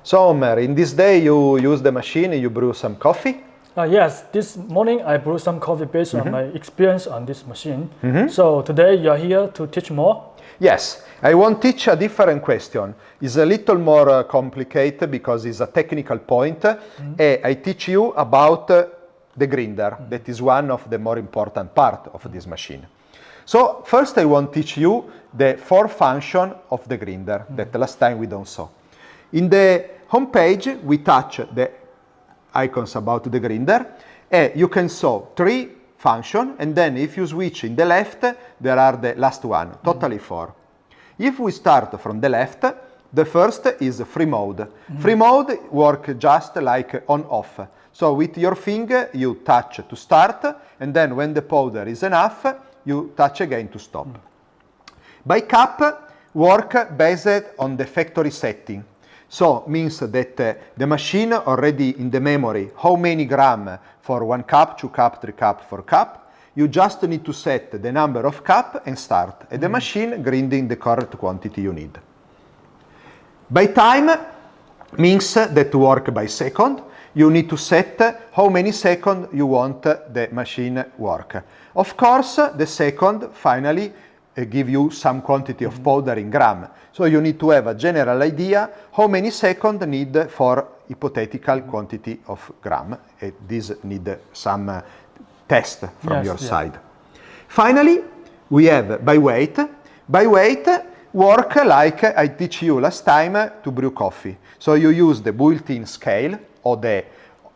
So, Omer, in this day you use the machine, you brew some coffee? Yes, this morning I brewed some coffee based on my experience on this machine. So today you are here to teach more? Yes, I want to teach a different question. It's a little more complicated because it's a technical point. I teach you about the grinder. That is one of the more important part of this machine. So first I want to teach you the 4 functions of the grinder that last time we don't saw. In the home page we touch the icons about the grinder and you can saw 3 functions, and then if you switch in the left there are the last one, totally 4. If we start from the left, the first is free mode. Free mode works just like on off. So with your finger you touch to start, and then when the powder is enough you touch again to stop. By cup work based on the factory setting. So means that the machine already in the memory how many gram for 1 cup, 2 cup, 3 cup, 4 cup. You just need to set the number of cup and start. And the machine grinding the correct quantity you need. By time means that work by second. You need to set how many seconds you want the machine work. Of course, the second finally give you some quantity of powder in gram. So you need to have a general idea how many seconds need for hypothetical quantity of gram. This need some test from your side. Finally, we have by weight. By weight work like I teach you last time to brew coffee. So you use the built-in scale or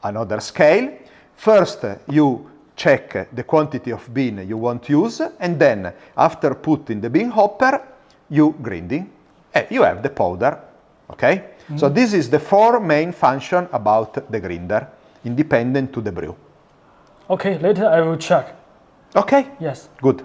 another scale. First you check the quantity of bean you want to use, and then after putting the bean hopper you grinding and you have the powder. Okay? So this is the 4 main function about the grinder, independent to the brew. Okay, later I will check. Okay? Yes. Good.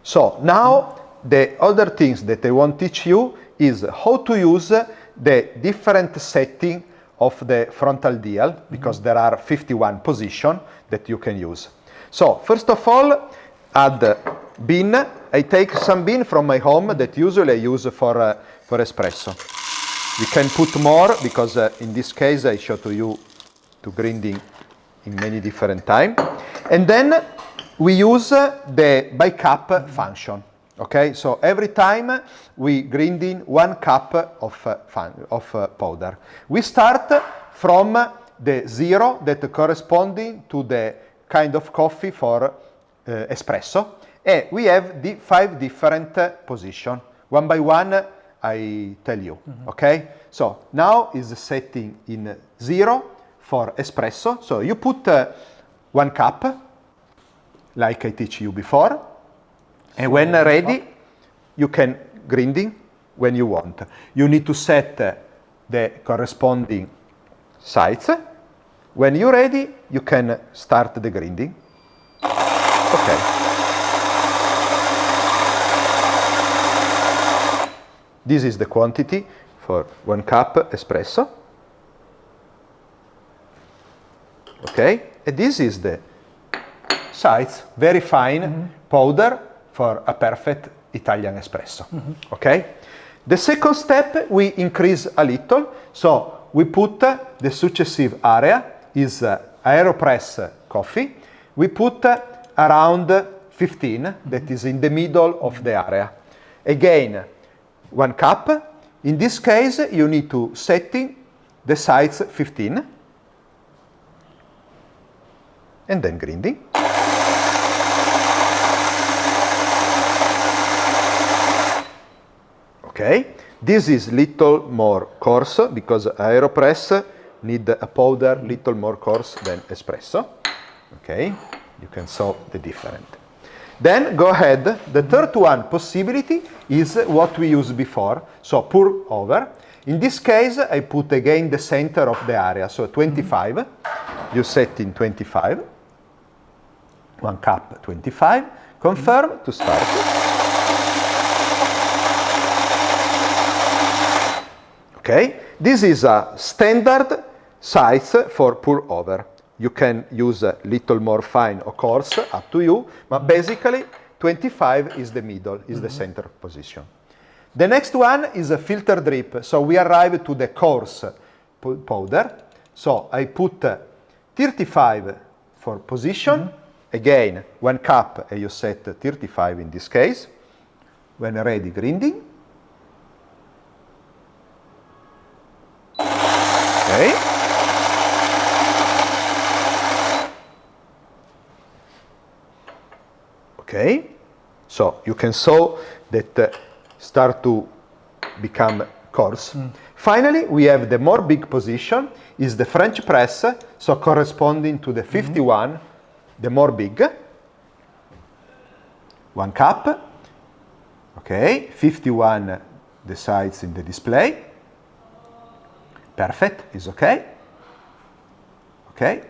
So now the other things that I want to teach you is how to use the different setting of the frontal dial, because there are 51 positions that you can use. So first of all, add bean. I take some bean from my home that usually I use for espresso. You can put more because in this case I show to you to grinding in many different time. And then we use the by cup function. Okay, so every time we grinding 1 cup of powder. We start from the 0 that corresponding to the kind of coffee for espresso, and we have the 5 different positions. One by one I tell you. Okay, so now is setting in 0 for espresso. So you put 1 cup, like I teach you before, and when ready, you can grinding when you want. You need to set the corresponding size. When you're ready, you can start the grinding. Okay. This is the quantity for 1 cup espresso. Okay, and this is the size, very fine powder for a perfect Italian espresso. Okay? The second step, we increase a little. So we put the successive area is AeroPress coffee. We put around 15, that is in the middle of the area. Again, 1 cup. In this case, you need to setting the size 15 and then grinding. Okay, this is little more coarse because AeroPress need a powder little more coarse than espresso. Okay, you can saw the difference. Then go ahead. The third one possibility is what we used before, so pour over. In this case, I put again the center of the area, so 25. You set in 25. 1 cup 25. Confirm to start. Okay, this is a standard size for pour over. You can use a little more fine or coarse, up to you, but basically 25 is the middle, is the center position. The next one is a filter drip. So we arrive to the coarse powder. So I put 35 for position. Again, 1 cup, and you set 35 in this case. When ready, grinding. Okay. Okay. So you can saw that start to become coarse. Finally, we have the more big position is the French press, so corresponding to the 51, the more big. 1 cup. Okay, 51 the sides in the display. Perfect, is okay. Okay.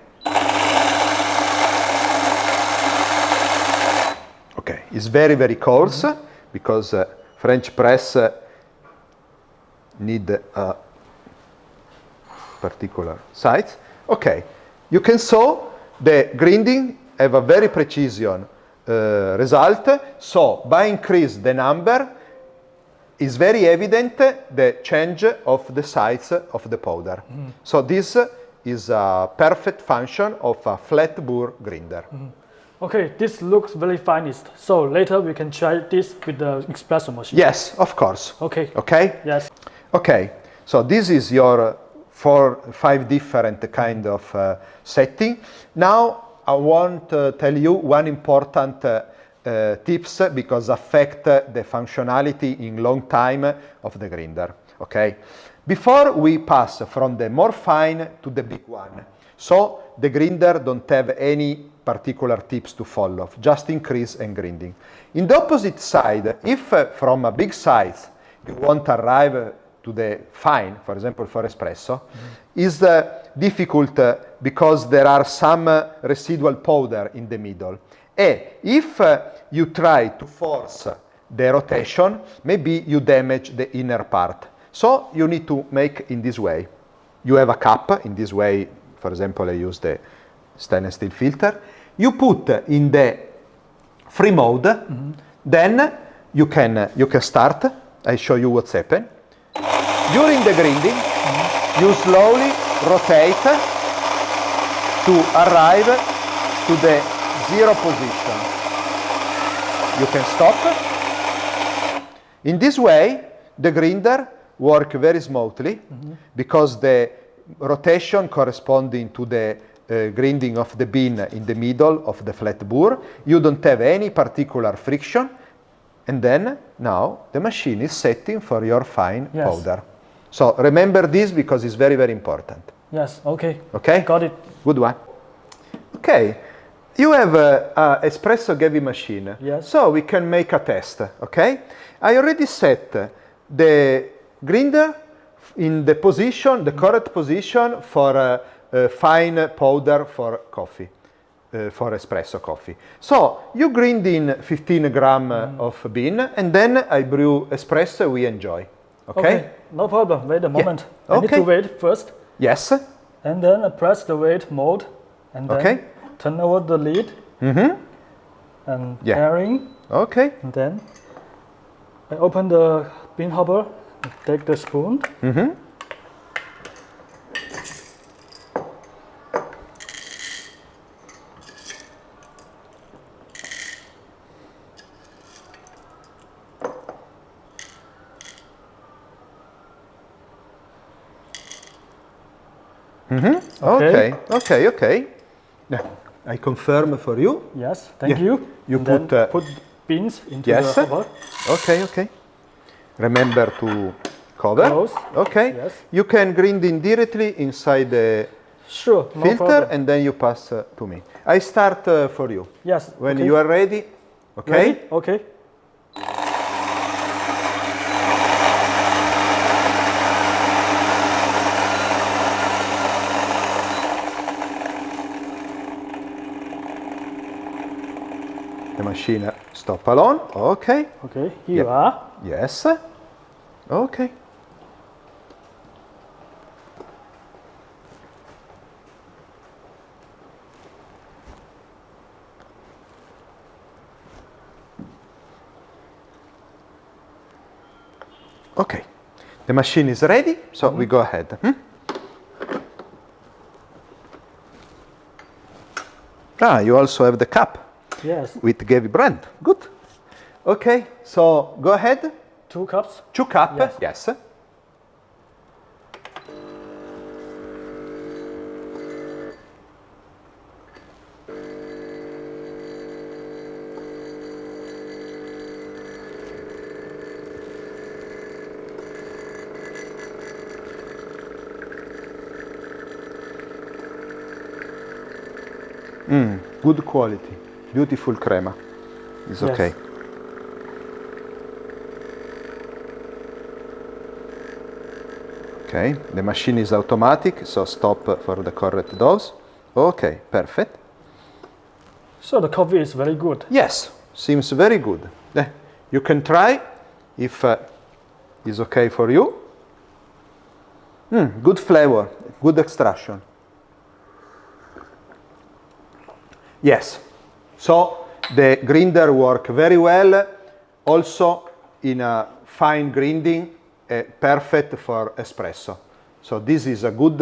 Okay, it's very, very coarse because French press need particular size. Okay, you can saw the grinding have a very precision result. So by increase the number, is very evident the change of the size of the powder. So this is a perfect function of a flat bore grinder. Okay, this looks very finest. So later we can try this with the espresso machine. Yes, of course. Okay. Okay? Yes. Okay, so this is your 4-5 different kind of setting. Now I want to tell you one important tips because affect the functionality in long time of the grinder. Okay, before we pass from the more fine to the big one, so the grinder don't have any particular tips to follow, just increase and grinding. In the opposite side, if from a big size you want to arrive to the fine, for example for espresso, is difficult because there are some residual powder in the middle. And if you try to force the rotation, maybe you damage the inner part. So you need to make in this way. You have a cup, in this way, for example, I use the stainless steel filter. You put in the free mode, then you can start. I show you what's happened. During the grinding, you slowly rotate to arrive to the 0 position. You can stop. In this way, the grinder works very smoothly because the rotation corresponding to the grinding of the bean in the middle of the flat bore. You don't have any particular friction. And then now the machine is setting for your fine powder. So remember this because it's very, very important. Yes, okay. Okay? Got it. Good one. Okay. You have a espresso Gevi machine. Yes. So we can make a test, okay? I already set the grinder in the position, the correct position for fine powder for coffee. For espresso coffee. So you grind in 15 gram of bean and then I brew espresso we enjoy. Okay? No problem. Wait a moment. I need Okay. to wait first. Yes. And then I press the wait mode and then turn over the lid and airing. Okay. And then I open the bean hopper and take the spoon. Okay. Now, I confirm for you. Yes, thank you. You and put then put beans into the hopper. Okay. Remember to cover. Close. Okay. Yes. You can grind in directly inside the Sure, no filter problem. and then you pass to me. I start for you. Yes. When you are ready. Okay. Ready? Okay. The machine stop alone. Okay. Okay, here you are. Yes. Okay. Okay. The machine is ready, so we go ahead. Ah, you also have the cup Yes. with Gevi brand. Good. Okay, so go ahead. 2 cups. 2 cup. Yes. Yes. Good quality, beautiful crema. It's Yes. okay. Okay, the machine is automatic, so stop for the correct dose. Okay, perfect. So the coffee is very good. Yes, seems very good. You can try if it's okay for you. Good flavor, good extraction. Yes, so the grinder work very well, also in a fine grinding, perfect for espresso. So this is a good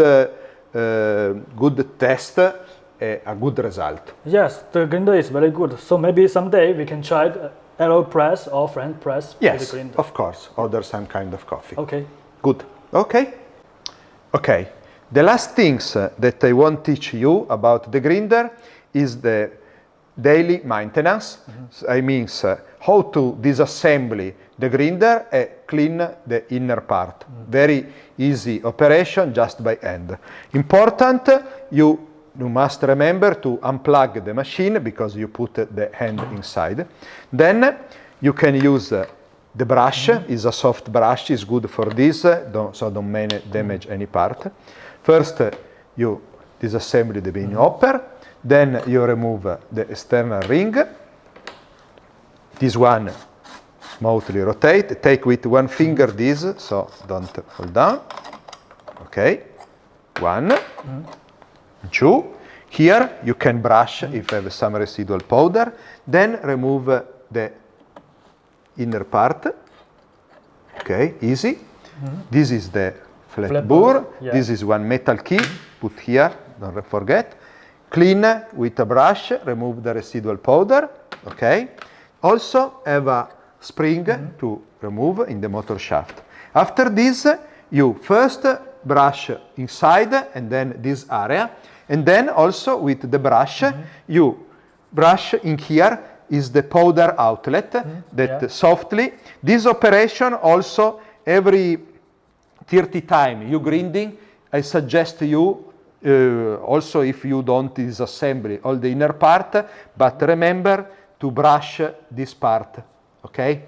test, a good result. Yes, the grinder is very good. So maybe someday we can try the AeroPress or French press with Yes, the grinder. of course, order some kind of coffee. Okay. Good, okay? Okay, the last things that I want to teach you about the grinder is the daily maintenance. I mean how to disassemble the grinder and clean the inner part. Very easy operation just by hand. Important, you must remember to unplug the machine because you put the hand inside. Then you can use the brush. Is a soft brush, is good for this, so don't damage any part. First you disassemble the bean hopper. Then you remove the external ring. This one smoothly rotate. Take with one finger this, so don't fall down. Okay, 1, 2. Here you can brush if you have some residual powder. Then remove the inner part. Okay, easy. This is the flat burr. Yeah. This is one metal key. Put here, don't forget. Clean with a brush, remove the residual powder, okay? Also have a spring to remove in the motor shaft. After this, you first brush inside and then this area, and then also with the brush, you brush in here is the powder outlet that softly. This operation also every 30 times you grinding, I suggest you also if you don't disassemble all the inner part, but remember to brush this part, okay?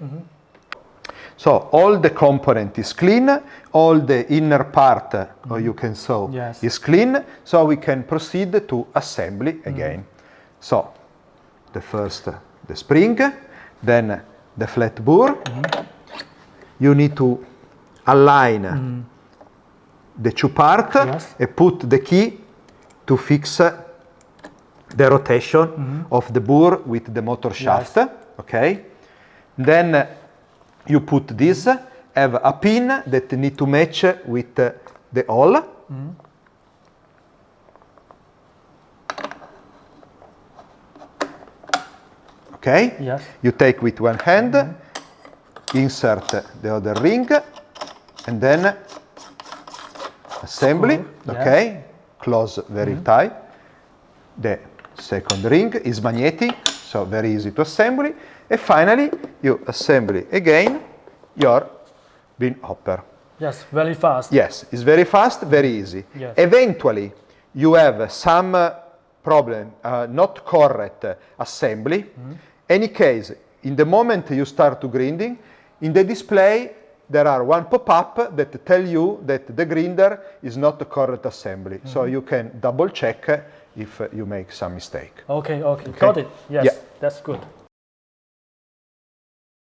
So all the component is clean, all the inner part, or you can saw, is clean, so we can proceed to assembly again. So the first, the spring, then the flat burr. You need to align the 2 parts and put the key to fix the rotation of the burr with the motor shaft, okay? Then you put this, have a pin that need to match with the hole. Okay? Yes. You take with one hand, insert the other ring, and then assembly, okay? Close very tight. The second ring is magnetic, so very easy to assemble. And finally, you assemble again your bean hopper. Yes, very fast. Yes, it's very fast, very easy. Yes. Eventually, you have some problem, not correct assembly. Any case, in the moment you start to grinding, in the display there are one pop-up that tell you that the grinder is not a correct assembly. So you can double check if you make some mistake. Okay, got it. Yes, Yeah. that's good.